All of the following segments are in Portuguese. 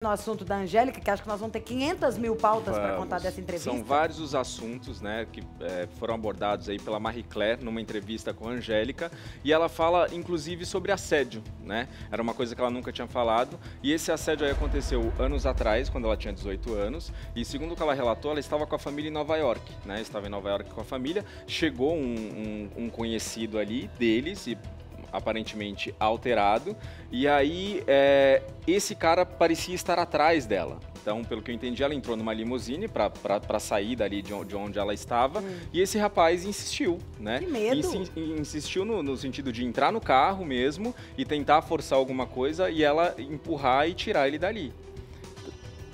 no assunto da Angélica, que acho que nós vamos ter 500 mil pautas para contar dessa entrevista. São vários os assuntos, né, que foram abordados aí pela Marie Claire numa entrevista com a Angélica, e ela fala inclusive sobre assédio, né? Era uma coisa que ela nunca tinha falado, e esse assédio aí aconteceu anos atrás, quando ela tinha 18 anos, e segundo o que ela relatou, ela estava com a família em Nova York, né? Estava em Nova York com a família, chegou um conhecido ali deles e aparentemente alterado, e aí esse cara parecia estar atrás dela. Então, pelo que eu entendi, ela entrou numa limusine para sair dali de onde ela estava, e esse rapaz insistiu, né? Que medo! Insistiu no sentido de entrar no carro mesmo e tentar forçar alguma coisa e ela empurrar e tirar ele dali.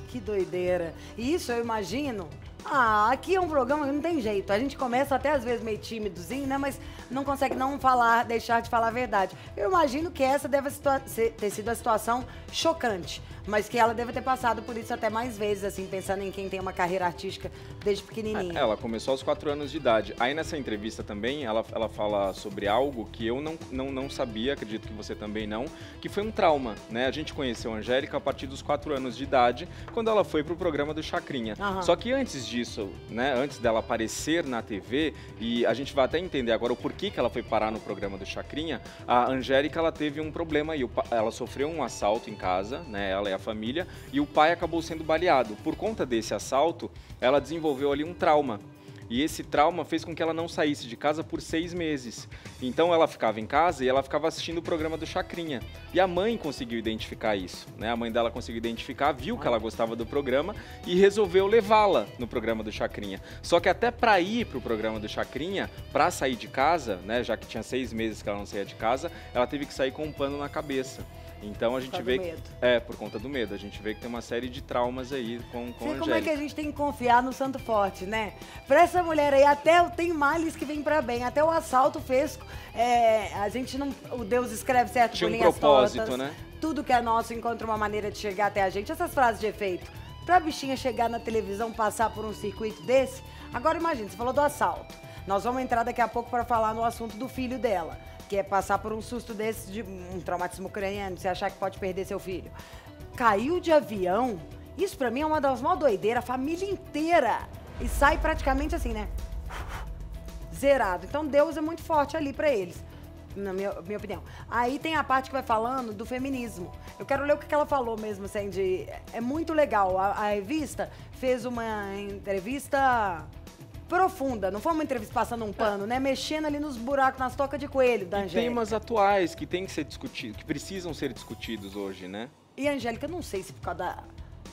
Que doideira! Isso eu imagino. Aqui é um programa que não tem jeito. A gente começa até às vezes meio tímidozinho, né? Mas não consegue não deixar de falar a verdade. Eu imagino que essa deve ter sido a situação chocante, mas que ela deve ter passado por isso até mais vezes, assim, pensando em quem tem uma carreira artística desde pequenininha. Ela começou aos 4 anos de idade. Aí nessa entrevista também, ela fala sobre algo que eu não sabia, acredito que você também não, que foi um trauma, né? A gente conheceu a Angélica a partir dos 4 anos de idade, quando ela foi pro programa do Chacrinha. Só que antes disso, né, antes dela aparecer na TV, e a gente vai até entender agora o porquê que ela foi parar no programa do Chacrinha, a Angélica, ela teve um problema aí, ela sofreu um assalto em casa, né, ela e a família, e o pai acabou sendo baleado. Por conta desse assalto, ela desenvolveu ali um trauma. E esse trauma fez com que ela não saísse de casa por 6 meses. Então ela ficava em casa e ela ficava assistindo o programa do Chacrinha. E a mãe conseguiu identificar isso, né? A mãe dela conseguiu identificar, viu que ela gostava do programa e resolveu levá-la no programa do Chacrinha. Só que até para ir para o programa do Chacrinha, para sair de casa, né? Já que tinha 6 meses que ela não saía de casa, ela teve que sair com um pano na cabeça. Então a gente vê que, por conta do medo, a gente vê que tem uma série de traumas aí com a Angélica. Como é que a gente tem que confiar no Santo Forte, né? Pra essa mulher aí, até tem males que vem pra bem, até o assalto fez, a gente não, o Deus escreve certo por linhas tortas, né? Tudo que é nosso encontra uma maneira de chegar até a gente. Essas frases de efeito, pra bichinha chegar na televisão, passar por um circuito desse, agora imagina, você falou do assalto, nós vamos entrar daqui a pouco pra falar no assunto do filho dela, que é passar por um susto desse, de um traumatismo craniano, você achar que pode perder seu filho. Caiu de avião, isso pra mim é uma das maiores doideiras, a família inteira. E sai praticamente assim, né? Zerado. Então Deus é muito forte ali pra eles, na minha opinião. Aí tem a parte que vai falando do feminismo. Eu quero ler o que ela falou mesmo, assim, é muito legal. A revista fez uma entrevista profunda, não foi uma entrevista passando um pano, né? Mexendo ali nos buracos, nas tocas de coelho da Angélica. Temas atuais que tem que ser discutidos, que precisam ser discutidos hoje, né? E a Angélica, não sei se por causa da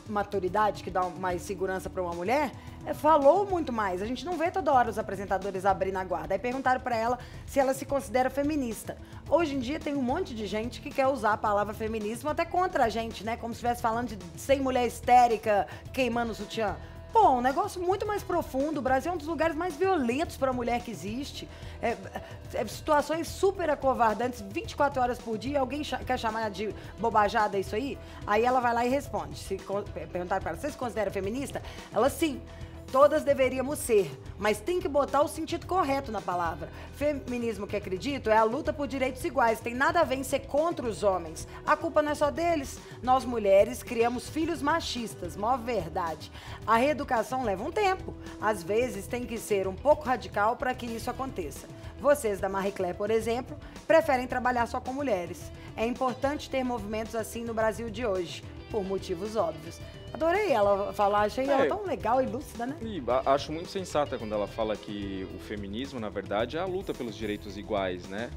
maturidade, que dá mais segurança para uma mulher, falou muito mais. A gente não vê toda hora os apresentadores abrindo a guarda. Aí perguntaram para ela se ela se considera feminista. Hoje em dia tem um monte de gente que quer usar a palavra feminismo até contra a gente, né? Como se estivesse falando de 100 mulher histérica queimando o sutiã. Pô, um negócio muito mais profundo. O Brasil é um dos lugares mais violentos para a mulher que existe. Situações super acovardantes, 24 horas por dia. Alguém quer chamar de bobajada isso aí? Aí ela vai lá e responde. Se perguntar para ela, você se considera feminista? Ela, sim. Todas deveríamos ser, mas tem que botar o sentido correto na palavra. Feminismo que acredito é a luta por direitos iguais, tem nada a ver em ser contra os homens. A culpa não é só deles. Nós mulheres criamos filhos machistas, maior verdade. A reeducação leva um tempo. Às vezes tem que ser um pouco radical para que isso aconteça. Vocês da Marie Claire, por exemplo, preferem trabalhar só com mulheres. É importante ter movimentos assim no Brasil de hoje, por motivos óbvios. Adorei ela falar, achei ela tão legal e lúcida, né? E acho muito sensata quando ela fala que o feminismo, na verdade, é a luta pelos direitos iguais, né,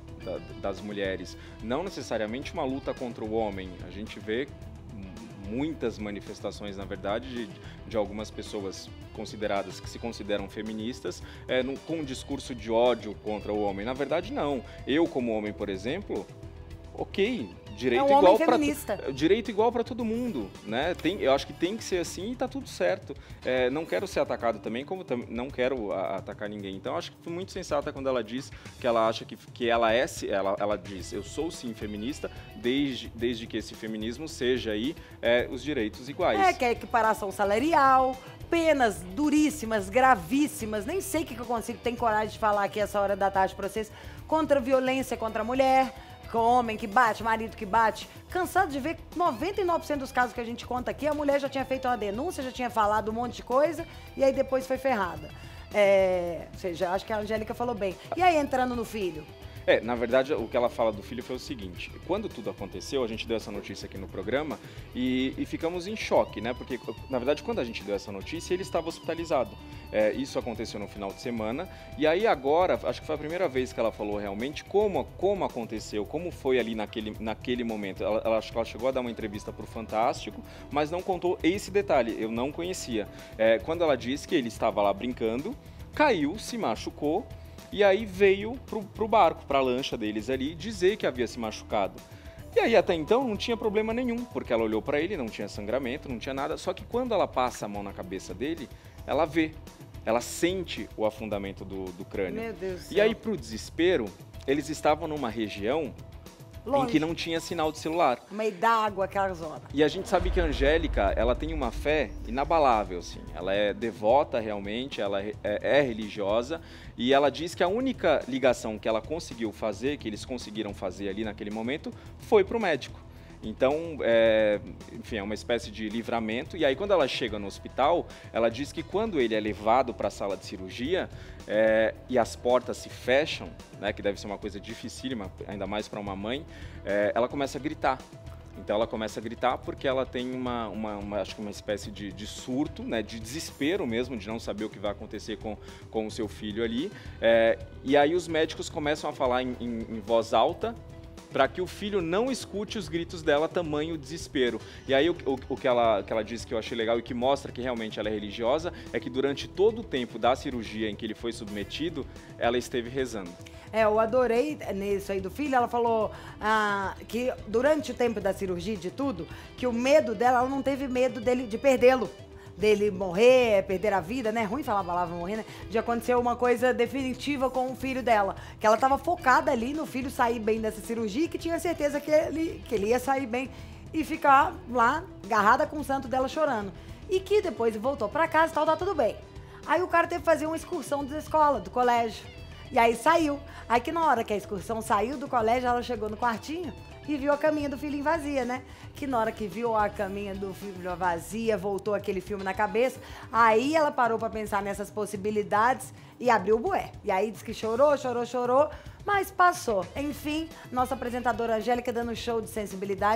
das mulheres. Não necessariamente uma luta contra o homem. A gente vê muitas manifestações, na verdade, de algumas pessoas consideradas, que se consideram feministas, com um discurso de ódio contra o homem. Na verdade, não. Eu, como homem, por exemplo, ok, direito igual para todo mundo, né? Eu acho que tem que ser assim e tá tudo certo. Não quero ser atacado também, como não quero atacar ninguém. Então acho que foi muito sensata quando ela diz que ela acha que ela diz, eu sou sim feminista, desde que esse feminismo seja aí os direitos iguais. Que é equiparação salarial, penas duríssimas, gravíssimas, nem sei o que eu consigo ter coragem de falar aqui essa hora da tarde para vocês, contra a violência contra a mulher, homem que bate, marido que bate. Cansado de ver 99% dos casos que a gente conta aqui, a mulher já tinha feito uma denúncia, já tinha falado um monte de coisa e aí depois foi ferrada. Ou seja, acho que a Angélica falou bem. E aí, entrando no filho? Na verdade, o que ela fala do filho foi o seguinte: quando tudo aconteceu, a gente deu essa notícia aqui no programa e ficamos em choque, né? Porque, na verdade, quando a gente deu essa notícia, ele estava hospitalizado. Isso aconteceu no final de semana. E aí agora, acho que foi a primeira vez que ela falou realmente como aconteceu, como foi ali naquele momento. Acho que ela chegou a dar uma entrevista para o Fantástico, mas não contou esse detalhe, eu não conhecia. Quando ela disse que ele estava lá brincando, caiu, se machucou, e aí veio pro barco, pra lancha deles ali, dizer que havia se machucado. E aí até então não tinha problema nenhum, porque ela olhou pra ele, não tinha sangramento, não tinha nada. Só que quando ela passa a mão na cabeça dele, ela vê, ela sente o afundamento do crânio. Meu Deus do céu. E aí, pro desespero, eles estavam numa região Longe. em que não tinha sinal de celular. No meio d'água, aquela zona. E a gente sabe que a Angélica, ela tem uma fé inabalável, assim. Ela é devota realmente, ela é religiosa. E ela diz que a única ligação que ela conseguiu fazer, que eles conseguiram fazer ali naquele momento, foi para o médico. Então, enfim, é uma espécie de livramento. E aí, quando ela chega no hospital, ela diz que quando ele é levado para a sala de cirurgia e as portas se fecham, né, que deve ser uma coisa dificílima, ainda mais para uma mãe, ela começa a gritar. Então ela começa a gritar porque ela tem acho que uma espécie de surto, né, de desespero mesmo, de não saber o que vai acontecer com o seu filho ali. E aí os médicos começam a falar em voz alta para que o filho não escute os gritos dela, tamanho desespero. E aí o que ela disse que eu achei legal e que mostra que realmente ela é religiosa, é que durante todo o tempo da cirurgia em que ele foi submetido, ela esteve rezando. Eu adorei nisso aí do filho. Ela falou que durante o tempo da cirurgia e de tudo, que o medo dela, ela não teve medo de perdê-lo. Dele morrer, perder a vida, né? É ruim falar a palavra morrer, né? De acontecer uma coisa definitiva com o filho dela. Que ela tava focada ali no filho sair bem dessa cirurgia e que tinha certeza que ele ia sair bem e ficar lá, agarrada com o santo dela chorando. E que depois voltou pra casa e tal, tá tudo bem. Aí o cara teve que fazer uma excursão da escola, do colégio. E aí saiu. Aí que na hora que a excursão saiu do colégio, ela chegou no quartinho e viu a caminha do filhinho vazia, né? Que na hora que viu a caminha do filho vazia, voltou aquele filme na cabeça. Aí ela parou pra pensar nessas possibilidades e abriu o bué. E aí disse que chorou, mas passou. Enfim, nossa apresentadora Angélica dando show de sensibilidade.